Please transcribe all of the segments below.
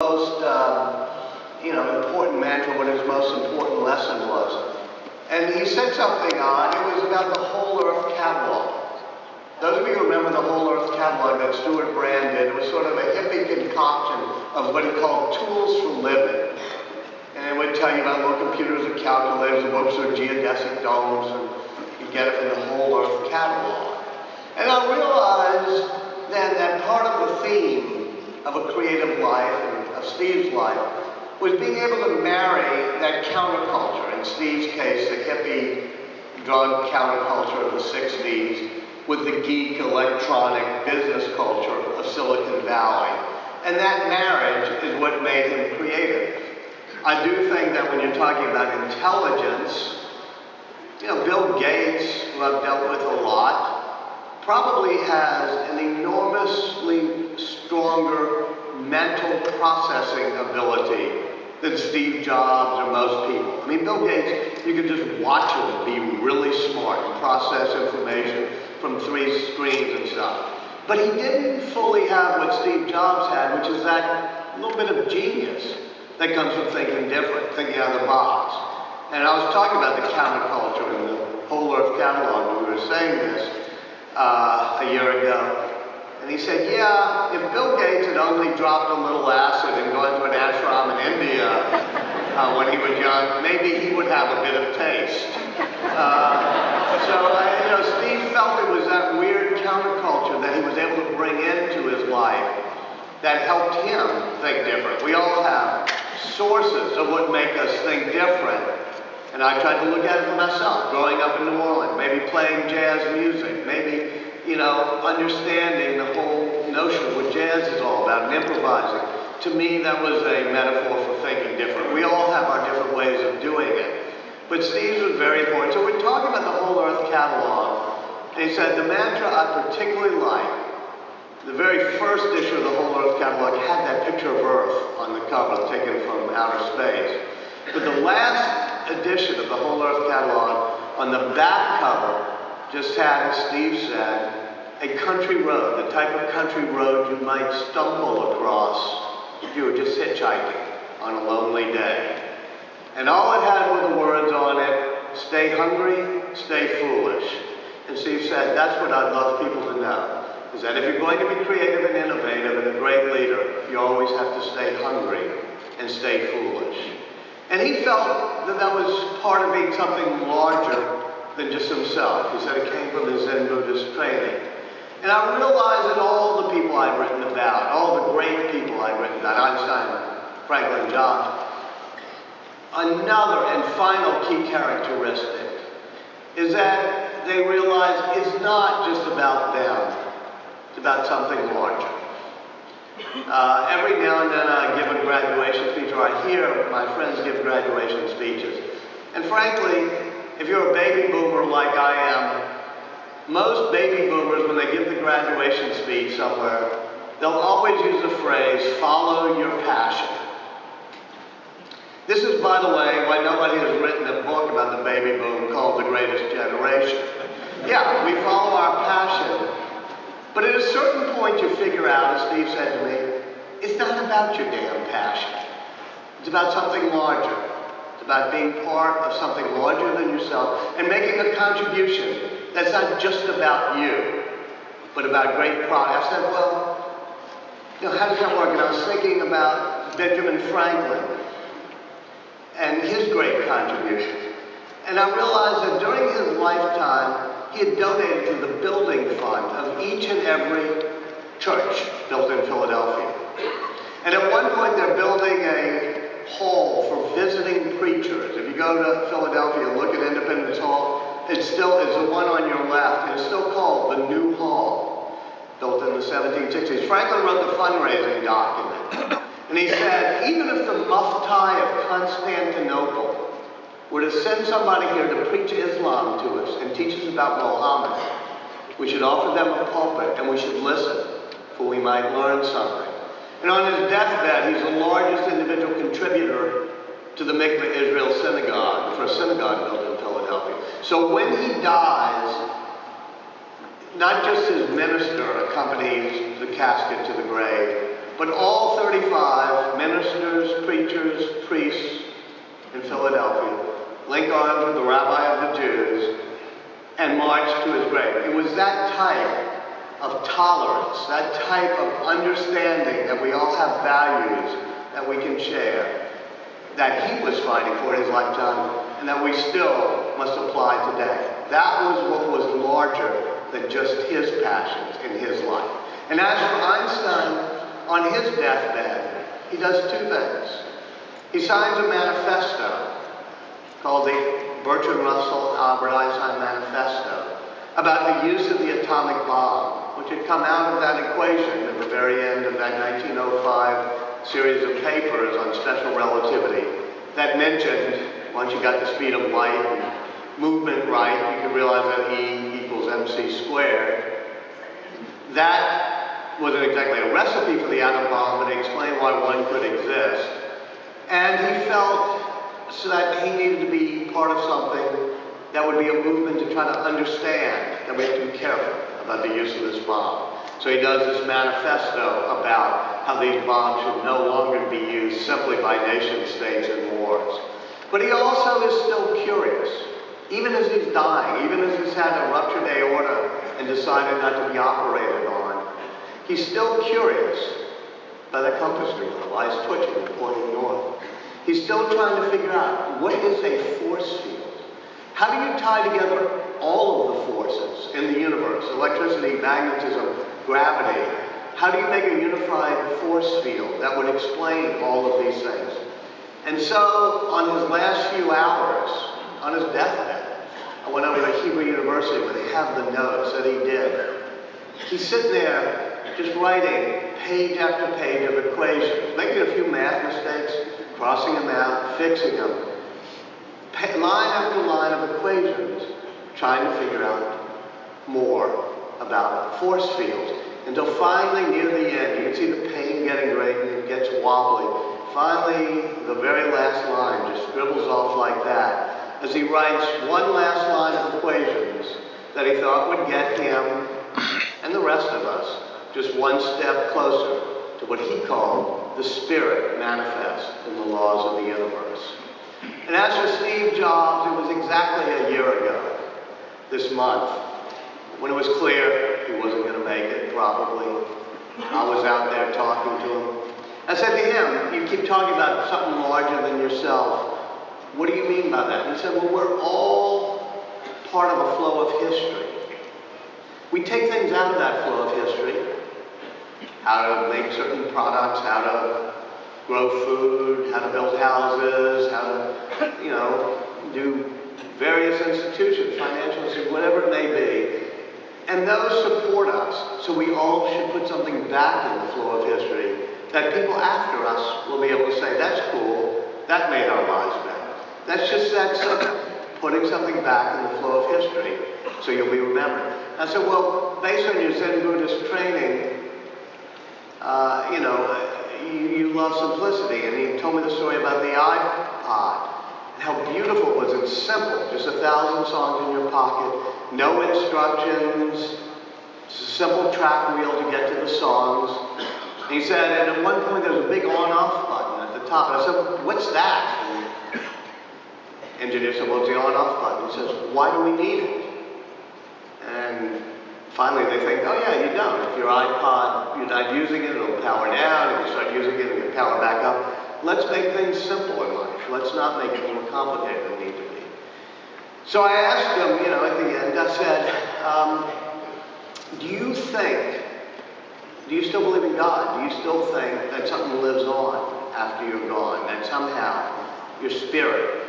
Most, important mantra, what his most important lesson was. And he said something on, it was about the Whole Earth Catalog. Those of you who remember the Whole Earth Catalog that Stuart Brand did, it was sort of a hippie concoction of what he called tools for living. And it would tell you about little computers and calculators, and books or geodesic domes, and you get it from the Whole Earth Catalog. And I realized then that part of the theme of a creative life, and of Steve's life, was being able to marry that counterculture, in Steve's case, the hippie, drug counterculture of the 60s, with the geek, electronic, business culture of Silicon Valley. And that marriage is what made him creative. I do think that when you're talking about intelligence, Bill Gates, who I've dealt with a lot, probably has an enormously stronger mental processing ability than Steve Jobs or most people. I mean, Bill Gates, you could just watch him be really smart and process information from 3 screens and stuff. But he didn't fully have what Steve Jobs had, which is that little bit of genius that comes from thinking different, thinking out of the box. And I was talking about the counterculture in the Whole Earth Catalog when we were saying this a year ago. And he said, yeah, if Bill Gates had only dropped a little acid and gone to an ashram in India when he was young, maybe he would have a bit of taste. Steve felt it was that weird counterculture that he was able to bring into his life that helped him think different. We all have sources of what make us think different. And I tried to look at it for myself, growing up in New Orleans, maybe playing jazz music, maybe understanding the whole notion of what jazz is all about and improvising. To me, that was a metaphor for thinking different. We all have our different ways of doing it. But Steve's was very important. So we're talking about the Whole Earth Catalog. And he said, the mantra I particularly like, the very first issue of the Whole Earth Catalog had that picture of Earth on the cover, taken from outer space. But the last edition of the Whole Earth Catalog, on the back cover, just had, as Steve said, a country road, the type of country road you might stumble across if you were just hitchhiking on a lonely day. And all it had were the words on it, stay hungry, stay foolish. And Steve said, that's what I'd love people to know, is that if you're going to be creative and innovative and a great leader, you always have to stay hungry and stay foolish. And he felt that that was part of being something larger than just himself. He said it came from his Zen Buddhist training. And I realized that all the people I'd written about, all the great people I'd written about, Einstein, Franklin, John, another and final key characteristic is that they realize it's not just about them, it's about something larger. Every now and then I give a graduation speech, or I hear my friends give graduation speeches. And frankly, if you're a baby boomer like I am, most baby boomers, when they give the graduation speech somewhere, they'll always use the phrase, follow your passion. This is, by the way, why nobody has written a book about the baby boom called The Greatest Generation. Yeah, we follow our passion, but at a certain point you figure out, as Steve said to me, it's not about your damn passion. It's about something larger. It's about being part of something larger than yourself and making a contribution that's not just about you, but about great product. I said, well, how does that work? And I was thinking about Benjamin Franklin and his great contributions. And I realized that during his lifetime, he had donated to the building fund of each and every church built in Philadelphia. And at one point, they're building a hall for visiting preachers. If you go to Philadelphia and look at Independence Hall, it still is the one on your left, and it's still called the New Hall, built in the 1760s. Franklin wrote the fundraising document, and he said, even if the Mufti of Constantinople were to send somebody here to preach Islam to us and teach us about Muhammad, we should offer them a pulpit and we should listen, for we might learn something. And on his deathbed, he's the largest individual contributor to the Mikveh Israel Synagogue, the first synagogue built in Philadelphia. So when he dies, not just his minister accompanies the casket to the grave, But all 35 ministers, preachers, priests in Philadelphia linked arms with the rabbi of the Jews and marched to his grave. It was that type of tolerance, that type of understanding that we all have values that we can share, that he was fighting for in his lifetime, and that we still must apply today. That was what was larger than just his passions in his life. And as for Einstein, on his deathbed, he does two things. He signs a manifesto called the Bertrand Russell Albert Einstein Manifesto about the use of the atomic bomb, which had come out of that equation at the very end of that 1905 series of papers on special relativity that mentioned, once you got the speed of light and movement right, you could realize that E equals mc squared. That wasn't exactly a recipe for the atom bomb, but it explained why one could exist. And he felt so that he needed to be part of something that would be a movement to try to understand that we have to be careful about the use of this bomb. So he does this manifesto about how these bombs should no longer be used simply by nation states in wars. But he also is still curious. Even as he's dying, even as he's had a ruptured aorta and decided not to be operated on, he's still curious by the compass needle. Why is twitching and pointing north? He's still trying to figure out, what is a force field? How do you tie together all of the forces in the universe? Electricity, magnetism, gravity. How do you make a unified force field that would explain all of these things? And so, on his last few hours, on his deathbed, I went over to Hebrew University where they have the notes that he did. He's sitting there just writing page after page of equations, making a few math mistakes, crossing them out, fixing them. Line after line of equations, trying to figure out more about force fields. Until finally, near the end, you can see the pain getting great and it gets wobbly. Finally, the very last line just scribbles off like that as he writes one last line of equations that he thought would get him and the rest of us just one step closer to what he called the spirit manifest in the laws of the universe. And as for Steve Jobs, it was exactly a year ago, this month, when it was clear he wasn't going to make it, probably. I was out there talking to him. I said to him, you keep talking about something larger than yourself. What do you mean by that? And he said, well, we're all part of a flow of history. We take things out of that flow of history, how to make certain products, how to grow food, how to build houses, how to, do various institutions, financial institutions, whatever it may be. And those support us. So we all should put something back in the flow of history that people after us will be able to say, that's cool, that made our lives better. That's just that simple, putting something back in the flow of history so you'll be remembered. I said, well, based on your Zen Buddhist training, you love simplicity. And he told me the story about the iPod and how beautiful it was. It's simple, just 1,000 songs in your pocket, no instructions, just a simple track wheel to get to the songs. And he said, and at one point there's a big on-off button at the top. And I said, what's that? And the engineer said, well, it's the on-off button. He says, why do we need it? And finally they think, oh yeah, you don't. If your iPod, you're not using it, it'll power down. If you start using it, it'll power back up. Let's make things simple in life. Let's not make it more complicated than they need to be. So I asked him, at the end, I said, do you still believe in God? Do you still think that something lives on after you're gone? That somehow your spirit,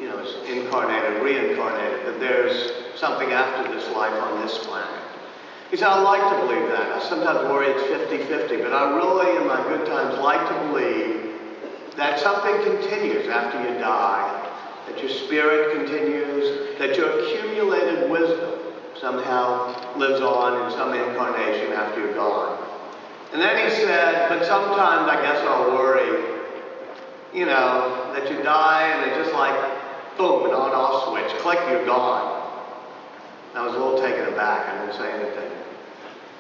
is incarnated, reincarnated, that there's something after this life on this planet? He said, I like to believe that. I sometimes worry it's 50-50, but I really, in my good times, like to believe that something continues after you die, that your spirit continues, that your accumulated wisdom somehow lives on in some incarnation after you're gone. And then he said, but sometimes I guess I'll worry, that you die and it's just like, boom, an on-off switch, click, you're gone. And I was a little taken aback. I didn't say anything.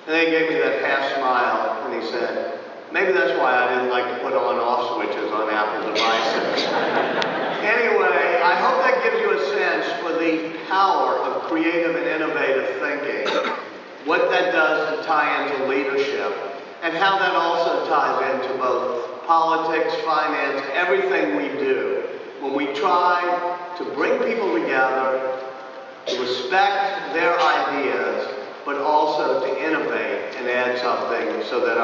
And then he gave me that half smile and he said, Maybe that's why I didn't like to put on-off switches on Apple devices. Anyway, I hope that gives you a sense for the power of creative and innovative thinking, what that does to tie into leadership, and how that also ties into both politics, finance, everything we do. When we try to bring people together, to respect their ideas, but also to innovate and add something so that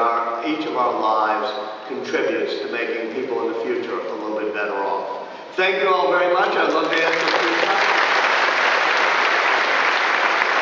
each of our lives contributes to making people in the future a little bit better off. Thank you all very much. I'd love to answer a few questions.